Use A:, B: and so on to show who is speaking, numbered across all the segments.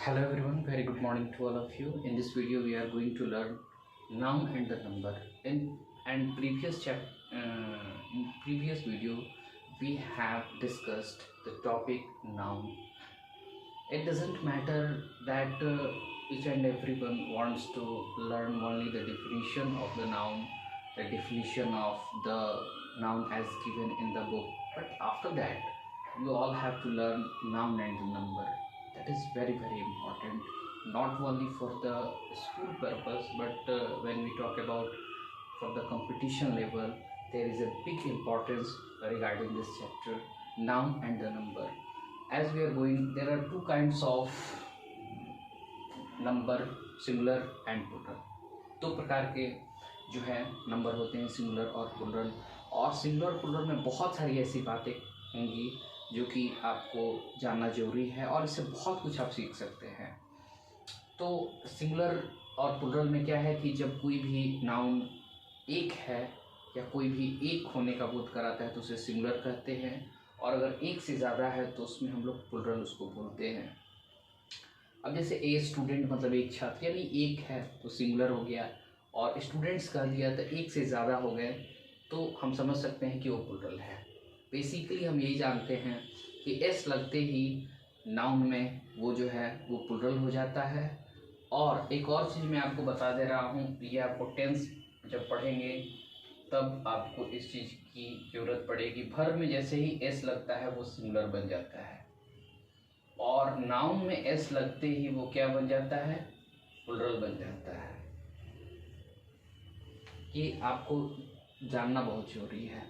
A: Hello everyone, very good morning to all of you. In this video, we are going to learn noun and the number. In previous video, we have discussed the topic noun. It doesn't matter that each and everyone wants to learn only the definition of the noun, the definition of the noun as given in the book. But after that, you all have to learn noun and the number. That is very important, not only for the school purpose, but when we talk about for the competition level, there is a big importance regarding this chapter, noun and the number. As we are going, there are two kinds of number, singular and plural. दो प्रकार के जो है number होते हैं, singular और plural. और singular plural में बहुत सारी ऐसी बातें होंगी जो कि आपको जानना जरूरी है और इससे बहुत कुछ आप सीख सकते हैं। तो सिंगुलर और प्लूरल में क्या है कि जब कोई भी नाउन एक है या कोई भी एक होने का बोध कराता है तो उसे सिंगुलर कहते हैं, और अगर एक से ज़्यादा है तो उसमें हम लोग प्लूरल उसको बोलते हैं। अब जैसे ए स्टूडेंट मतलब एक छात्र, यानी एक है तो सिंगुलर हो गया, और स्टूडेंट्स कह दिया तो एक से ज़्यादा हो गए तो हम समझ सकते हैं कि वो प्लूरल है। बेसिकली हम यही जानते हैं कि एस लगते ही नाउन में वो जो है वो प्लूरल हो जाता है। और एक और चीज़ मैं आपको बता दे रहा हूँ, ये आपको टेंस जब पढ़ेंगे तब आपको इस चीज़ की ज़रूरत पड़ेगी। वर्ब में जैसे ही एस लगता है वो सिंगुलर बन जाता है, और नाउन में एस लगते ही वो क्या बन जाता है, प्लूरल बन जाता है। ये आपको जानना बहुत जरूरी है,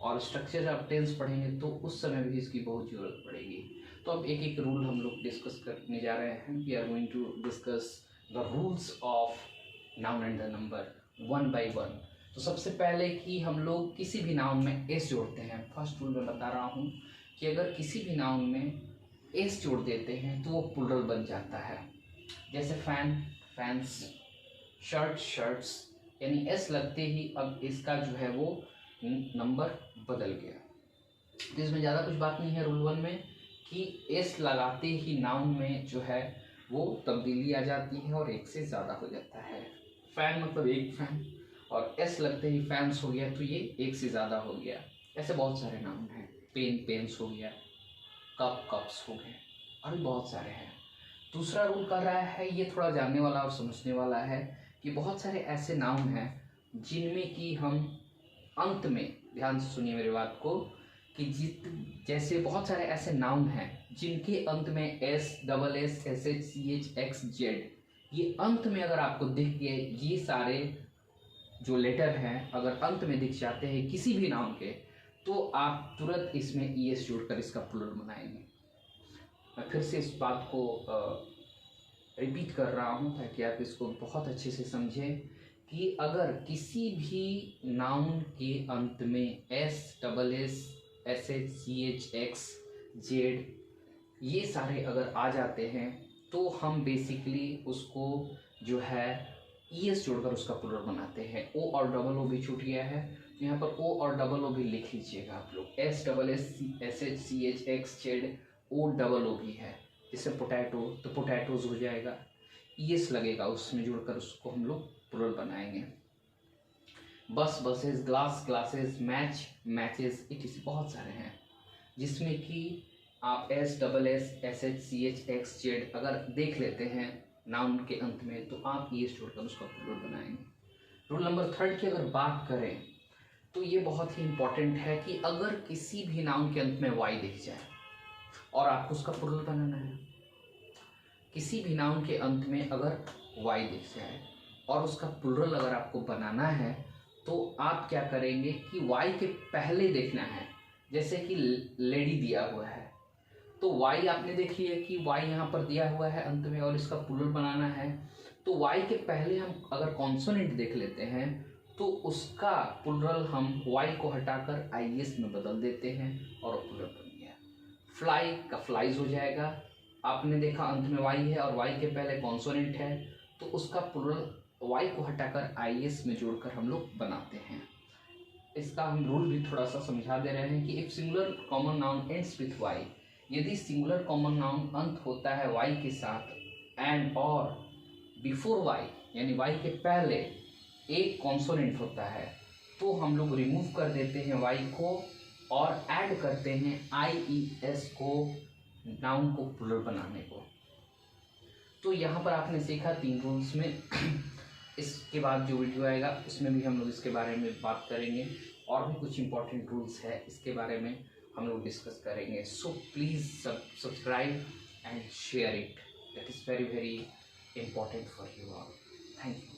A: और स्ट्रक्चर ऑफ टेंस पढ़ेंगे तो उस समय भी इसकी बहुत ज़रूरत पड़ेगी। तो अब एक एक रूल हम लोग डिस्कस करने जा रहे हैं। We are going to discuss the rules of noun and the number one by one. तो सबसे पहले कि हम लोग किसी भी नाउन में एस जोड़ते हैं। फर्स्ट रूल मैं बता रहा हूँ कि अगर किसी भी नाउन में एस जोड़ देते हैं तो वो प्लूरल बन जाता है। जैसे फैन, फैंस, शर्ट, शर्ट्स, यानी एस लगते ही अब इसका जो है वो नंबर बदल गया। तो इसमें ज़्यादा कुछ बात नहीं है रूल वन में कि एस लगाते ही नाउन में जो है वो तब्दीली आ जाती है और एक से ज़्यादा हो जाता है। फैन मतलब एक फैन, और एस लगते ही फैंस हो गया तो ये एक से ज़्यादा हो गया। ऐसे बहुत सारे नाउन हैं। पेन, पेन्स हो गया, कप, कप्स हो गए, और भी बहुत सारे हैं। दूसरा रूल कर रहा है, ये थोड़ा जानने वाला और समझने वाला है कि बहुत सारे ऐसे नाउन हैं जिनमें कि हम अंत में, ध्यान से सुनिए मेरी बात को, कि जैसे बहुत सारे ऐसे नाउन हैं जिनके अंत में S, double S, S H, C H, X, Z, ये अंत में अगर आपको दिख गए, ये सारे जो लेटर हैं अगर अंत में दिख जाते हैं किसी भी नाउन के, तो आप तुरंत इसमें ई एस जोड़कर इसका प्लूरल बनाएंगे। मैं फिर से इस बात को रिपीट कर रहा हूँ ताकि आप इसको बहुत अच्छे से समझें कि अगर किसी भी नाउन के अंत में S, double S, S H, C H, X, Z, ये सारे अगर आ जाते हैं तो हम बेसिकली उसको जो है ई एस जोड़कर उसका प्लूरल बनाते हैं। ओ और डबल ओ भी छूट गया है, तो यहाँ पर ओ और डबल ओ भी लिख लीजिएगा आप लोग। S, double S, S H, C H, X, Z, O double O भी है। जैसे पोटैटो तो पोटैटोज हो जाएगा, ई एस लगेगा उसमें जोड़कर उसको हम लोग प्लूरल बनाएंगे। Bus, buses, glass, glasses, match, matches, it बहुत सारे हैं जिसमें कि आप S, double S, S H, C H, X, Z अगर देख लेते हैं नाउन के अंत में तो आप ई एस जोड़कर उसका प्लूरल बनाएंगे। रूल नंबर थर्ड की अगर बात करें तो ये बहुत ही इंपॉर्टेंट है कि अगर किसी भी नाउन के अंत में वाई दिख जाए और आपको उसका प्लूरल बनाना है, किसी भी नाउन के अंत में अगर वाई दिख जाए और उसका प्लूरल अगर आपको बनाना है तो आप क्या करेंगे कि वाई के पहले देखना है। जैसे कि लेडी दिया हुआ है तो वाई आपने देखी है कि वाई यहाँ पर दिया हुआ है अंत में और इसका प्लूरल बनाना है, तो वाई के पहले हम अगर कॉन्सोनेंट देख लेते हैं तो उसका प्लूरल हम वाई को हटाकर आई एस में बदल देते हैं और प्लूरल बन गया। फ्लाई का फ्लाइज हो जाएगा। आपने देखा अंत में वाई है और वाई के पहले कॉन्सोनेंट है तो उसका प्लूरल वाई को हटाकर आई एस में जोड़कर हम लोग बनाते हैं। इसका हम रूल भी थोड़ा सा समझा दे रहे हैं कि if singular common noun ends with Y, यदि सिंगुलर कॉमन नाउन अंत होता है वाई के साथ एंड और बिफोर वाई यानी वाई के पहले एक कॉन्सोनेंट होता है तो हम लोग रिमूव कर देते हैं वाई को और ऐड करते हैं IES को, नाउन को प्लूरल बनाने को। तो यहाँ पर आपने सीखा 3 रूल्स में। इसके बाद जो वीडियो आएगा उसमें भी हम लोग इसके बारे में बात करेंगे और भी कुछ इंपॉर्टेंट रूल्स है इसके बारे में हम लोग डिस्कस करेंगे। So please subscribe and share it, that is very very important for you all. Thank you.